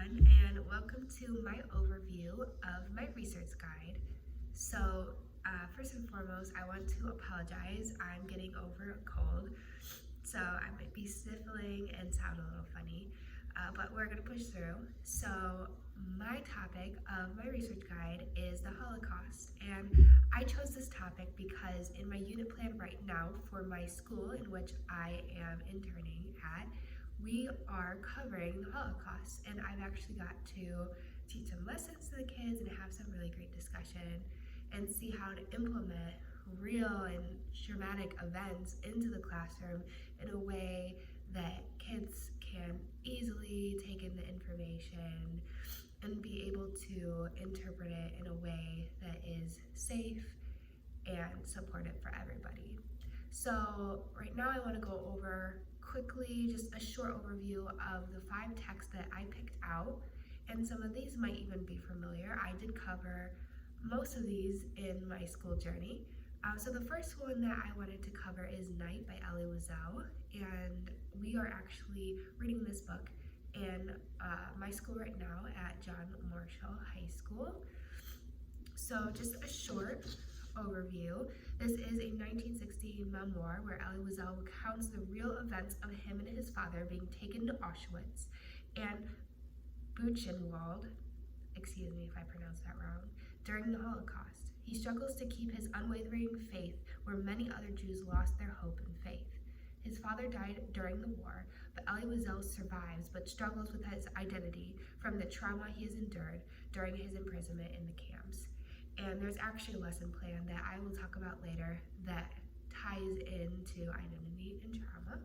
everyone, and welcome to my overview of my research guide. First and foremost, I want to apologize. I'm getting over a cold, so I might be sniffling and sound a little funny, but we're going to push through. My topic of my research guide is the Holocaust, and I chose this topic because in my unit plan right now for my school in which I am interning at, we are covering the Holocaust, and I've actually got to teach some lessons to the kids and have some really great discussion and see how to implement real and traumatic events into the classroom in a way that kids can easily take in the information and be able to interpret it in a way that is safe and supportive for everybody. So right now I want to go over quickly just a short overview of the 5 texts that I picked out, and some of these might even be familiar. I did cover most of these in my school journey. So the first one that I wanted to cover is Night by Elie Wiesel, and we are actually reading this book in my school right now at John Marshall High School. So just a short overview. This is a 1960 memoir where Elie Wiesel recounts the real events of him and his father being taken to Auschwitz and Buchenwald, excuse me if I pronounced that wrong, during the Holocaust. He struggles to keep his unwavering faith where many other Jews lost their hope and faith. His father died during the war, but Elie Wiesel survives but struggles with his identity from the trauma he has endured during his imprisonment in the camps. And there's actually a lesson plan that I will talk about later that ties into identity and trauma.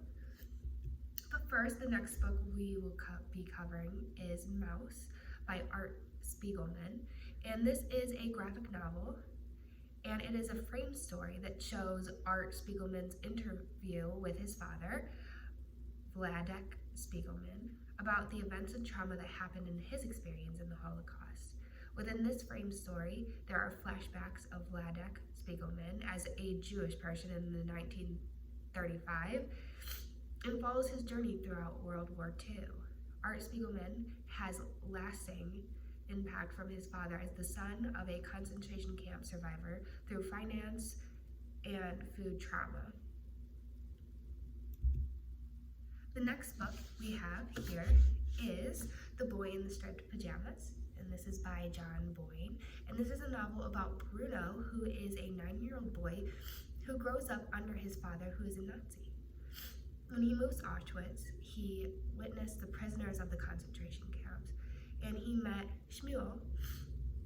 But first, the next book we will be covering is Maus by Art Spiegelman. And this is a graphic novel, and it is a framed story that shows Art Spiegelman's interview with his father, Vladek Spiegelman, about the events and trauma that happened in his experience in the Holocaust. Within this framed story, there are flashbacks of Vladek Spiegelman as a Jewish person in the 1935 and follows his journey throughout World War II. Art Spiegelman has lasting impact from his father as the son of a concentration camp survivor through finance and food trauma. The next book we have here is The Boy in the Striped Pajamas, and this is by John Boyne. And this is a novel about Bruno, who is a 9-year-old boy who grows up under his father, who is a Nazi. When he moves to Auschwitz, he witnessed the prisoners of the concentration camps, and he met Shmuel.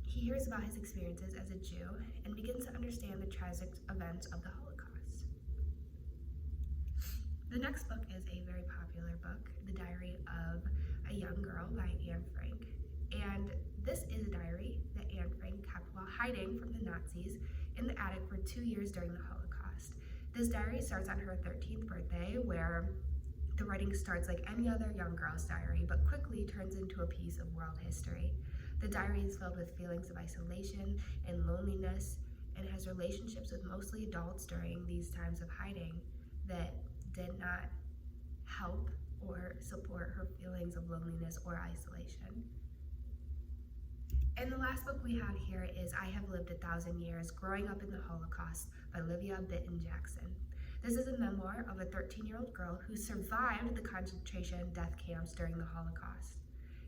He hears about his experiences as a Jew and begins to understand the tragic events of the Holocaust. The next book is a very popular book, The Diary of a Young Girl by Anne Frank. And this is a diary that Anne Frank kept while hiding from the Nazis in the attic for 2 years during the Holocaust. This diary starts on her 13th birthday, where the writing starts like any other young girl's diary, but quickly turns into a piece of world history. The diary is filled with feelings of isolation and loneliness, and has relationships with mostly adults during these times of hiding that did not help or support her feelings of loneliness or isolation. And the last book we have here is I Have Lived 1,000 Years, Growing Up in the Holocaust by Livia Bitten Jackson. This is a memoir of a 13-year-old girl who survived the concentration death camps during the Holocaust.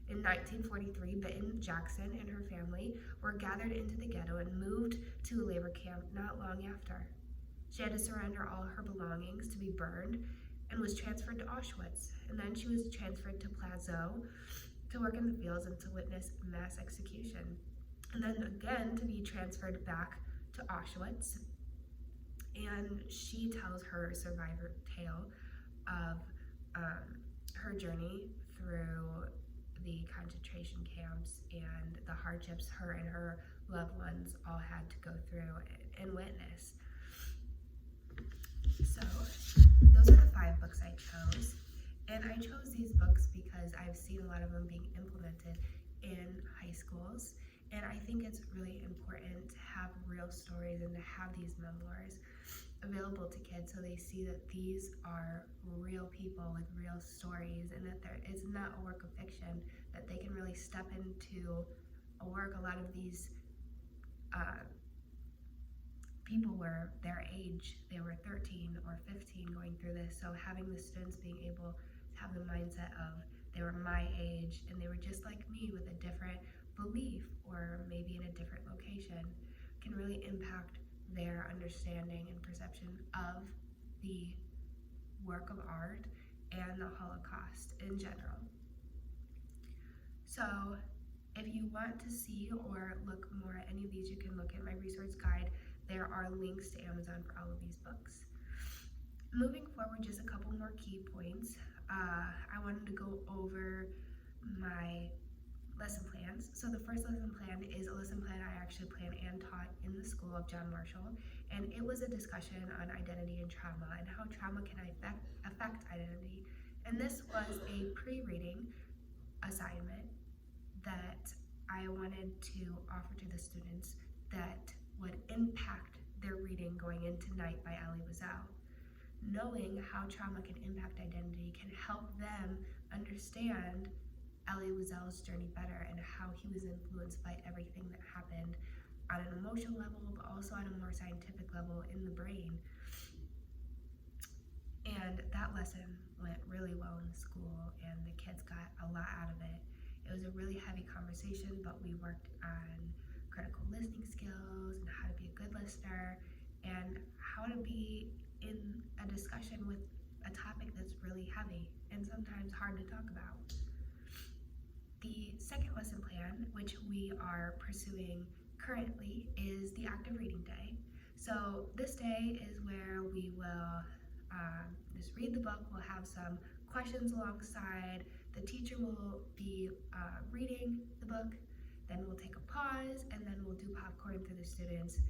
In 1943, Bitten Jackson and her family were gathered into the ghetto and moved to a labor camp not long after. She had to surrender all her belongings to be burned and was transferred to Auschwitz. And then she was transferred to Plazow to work in the fields and to witness mass execution. And then again to be transferred back to Auschwitz. And she tells her survivor tale of her journey through the concentration camps and the hardships her and her loved ones all had to go through and witness. So those are the 5 books I chose. And I chose these books because I've seen a lot of them being implemented in high schools. And I think it's really important to have real stories and to have these memoirs available to kids so they see that these are real people with real stories and that there is not a work of fiction, that they can really step into a work. A lot of these people were their age, they were 13 or 15 going through this, so having the students being able to have the mindset of they were my age and they were just like me with a different belief or maybe in a different location can really impact their understanding and perception of the work of art and the Holocaust in general. So if you want to see or look more at any of these, you can look at my resource guide. There are links to Amazon for all of these books. Moving forward, just a couple more key points. I wanted to go over my lesson plans. So the first lesson plan is a lesson plan I actually planned and taught in the School of John Marshall, and it was a discussion on identity and trauma and how trauma can affect identity. And this was a pre-reading assignment that I wanted to offer to the students that would impact their reading going into Night by Elie Wiesel. Knowing how trauma can impact identity can help them understand Elie Wiesel's journey better and how he was influenced by everything that happened on an emotional level, but also on a more scientific level in the brain. And that lesson went really well in the school, and the kids got a lot out of it. It was a really heavy conversation, but we worked on critical listening skills and how to be a good listener and how to be in a discussion with a topic that's really heavy and sometimes hard to talk about. The second lesson plan, which we are pursuing currently, is the Active Reading Day. So this day is where we will just read the book. We'll have some questions alongside. The teacher will be reading the book, then we'll take a pause, and then we'll do popcorn for the students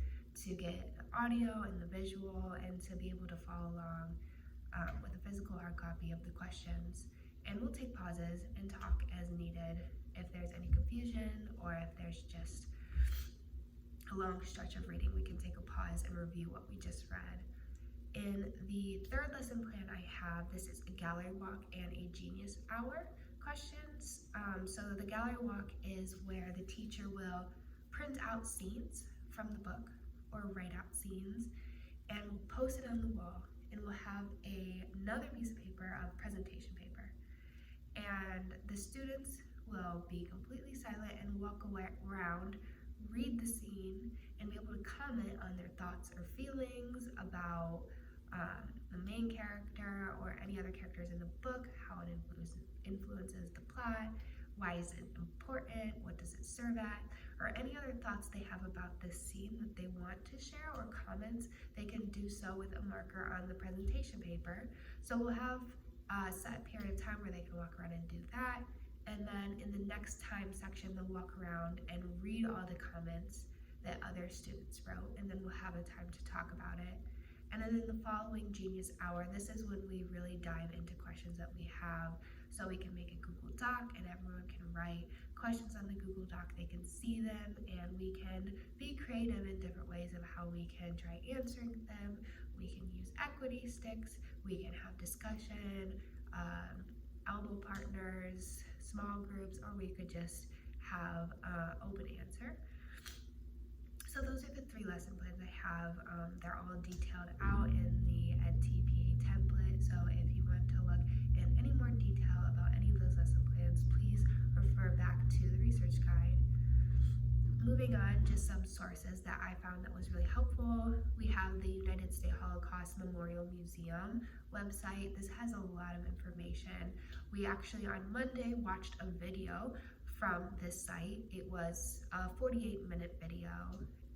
to get the audio and the visual and to be able to follow along with a physical hard copy of the questions. And we'll take pauses and talk as needed if there's any confusion or if there's just a long stretch of reading. We can take a pause and review what we just read. In the third lesson plan I have, this is a gallery walk and a genius hour questions. So the gallery walk is where the teacher will print out scenes from the book or write out scenes and we'll post it on the wall, and we'll have another piece of paper of presentation paper. And the students will be completely silent and walk around, read the scene, and be able to comment on their thoughts or feelings about the main character or any other characters in the book, how it influences the plot, why is it important, what does it serve at, or any other thoughts they have about this scene that they want to share or comments. They can do so with a marker on the presentation paper. So we'll have a set period of time where they can walk around and do that. And then in the next time section, they'll walk around and read all the comments that other students wrote, and then we'll have a time to talk about it. And then in the following Genius Hour, this is when we really dive into questions that we have, so we can make a Google Doc and everyone can write questions on the Google Doc. They can see them and we can be creative in different ways of how we can try answering them. We can use equity sticks, we can have discussion, elbow partners, small groups, or we could just have open answer. So those are the 3 lesson plans I have. They're all detailed out in the EdTPA template. So if you want to look in any more detail about any of those lesson plans, please refer back to the research guide. Moving on, just some sources that I found that was really helpful. We have the United States Holocaust Memorial Museum website. This has a lot of information. We actually on Monday watched a video from this site. It was a 48-minute video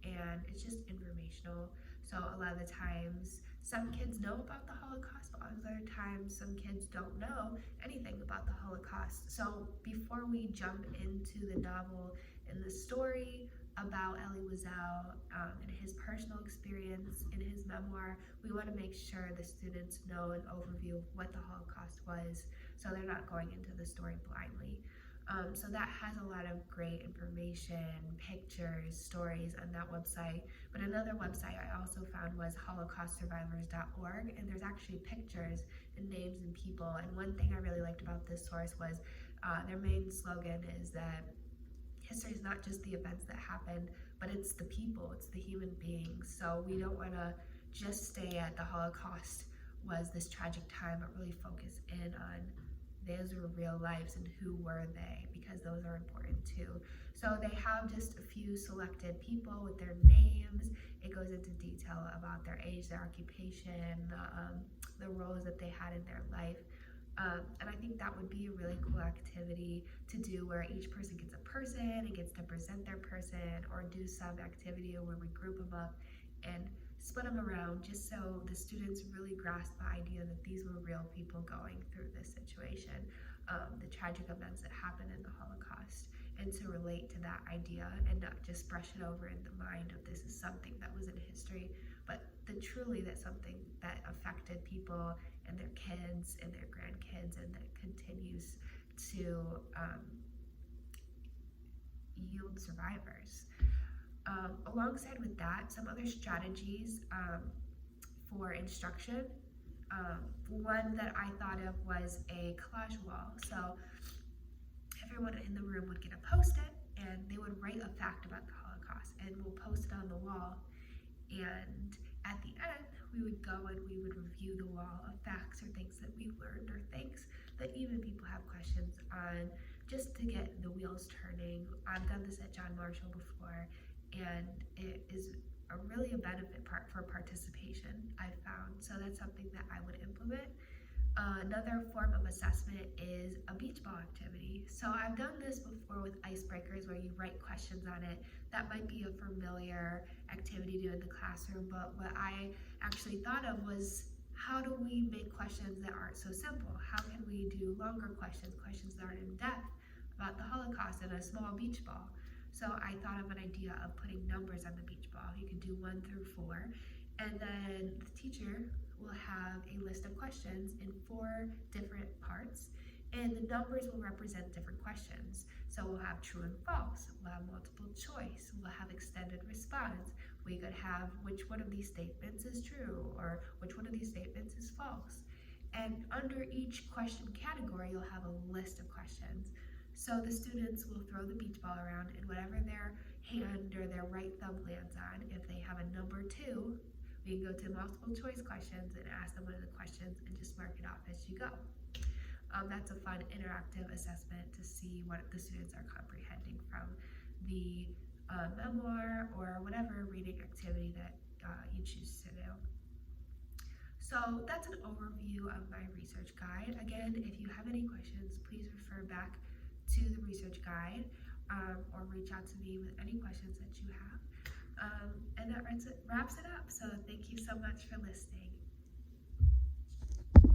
and it's just informational. So a lot of the times some kids know about the Holocaust, but other times some kids don't know anything about the Holocaust. So before we jump into the novel and the story about Elie Wiesel and his personal experience in his memoir, we want to make sure the students know an overview of what the Holocaust was, so they're not going into the story blindly. So that has a lot of great information, pictures, stories on that website. But another website I also found was holocaustsurvivors.org, and there's actually pictures and names and people. And one thing I really liked about this source was their main slogan is that history is not just the events that happened, but it's the people, it's the human beings. So we don't want to just stay at the Holocaust was this tragic time, but really focus in on those were real lives and who were they, because those are important too. So they have just a few selected people with their names. It goes into detail about their age, their occupation, the roles that they had in their life. And I think that would be a really cool activity to do, where each person gets a person and gets to present their person, or do some activity where we group them up and split them around, just so the students really grasp the idea that these were real people going through this situation, the tragic events that happened in the Holocaust, and to relate to that idea and not just brush it over in the mind of this is something that was in history, but truly that's something that affected people and their kids and their grandkids, and that continues to yield survivors. Alongside with that, some other strategies for instruction. One that I thought of was a collage wall. So everyone in the room would get a post-it, and they would write a fact about the Holocaust, and we'll post it on the wall. And at the end, we would go and we would review the wall of facts or things that we learned, or things that even people have questions on, just to get the wheels turning. I've done this at John Marshall before, and it is really a benefit for participation, I've found. So that's something that I would implement. Another form of assessment is a beach ball activity. So I've done this before with icebreakers, where you write questions on it. That might be a familiar activity to do in the classroom, but what I actually thought of was, how do we make questions that aren't so simple? How can we do longer questions that aren't in depth about the Holocaust in a small beach ball? So I thought of an idea of putting numbers on the beach ball. You could do 1 through 4, and then the teacher will have a list of questions in 4 different parts, and the numbers will represent different questions. So we'll have true and false, we'll have multiple choice, we'll have extended response. We could have which one of these statements is true, or which one of these statements is false. And under each question category, you'll have a list of questions. So the students will throw the beach ball around, and whatever their hand or their right thumb lands on, if they have a number 2, we can go to multiple choice questions and ask them one of the questions and just mark it off as you go. That's a fun interactive assessment to see what the students are comprehending from the memoir or whatever reading activity that you choose to do. So that's an overview of my research guide. Again, if you have any questions, please refer back to the research guide, or reach out to me with any questions that you have. And that wraps it up. So thank you so much for listening.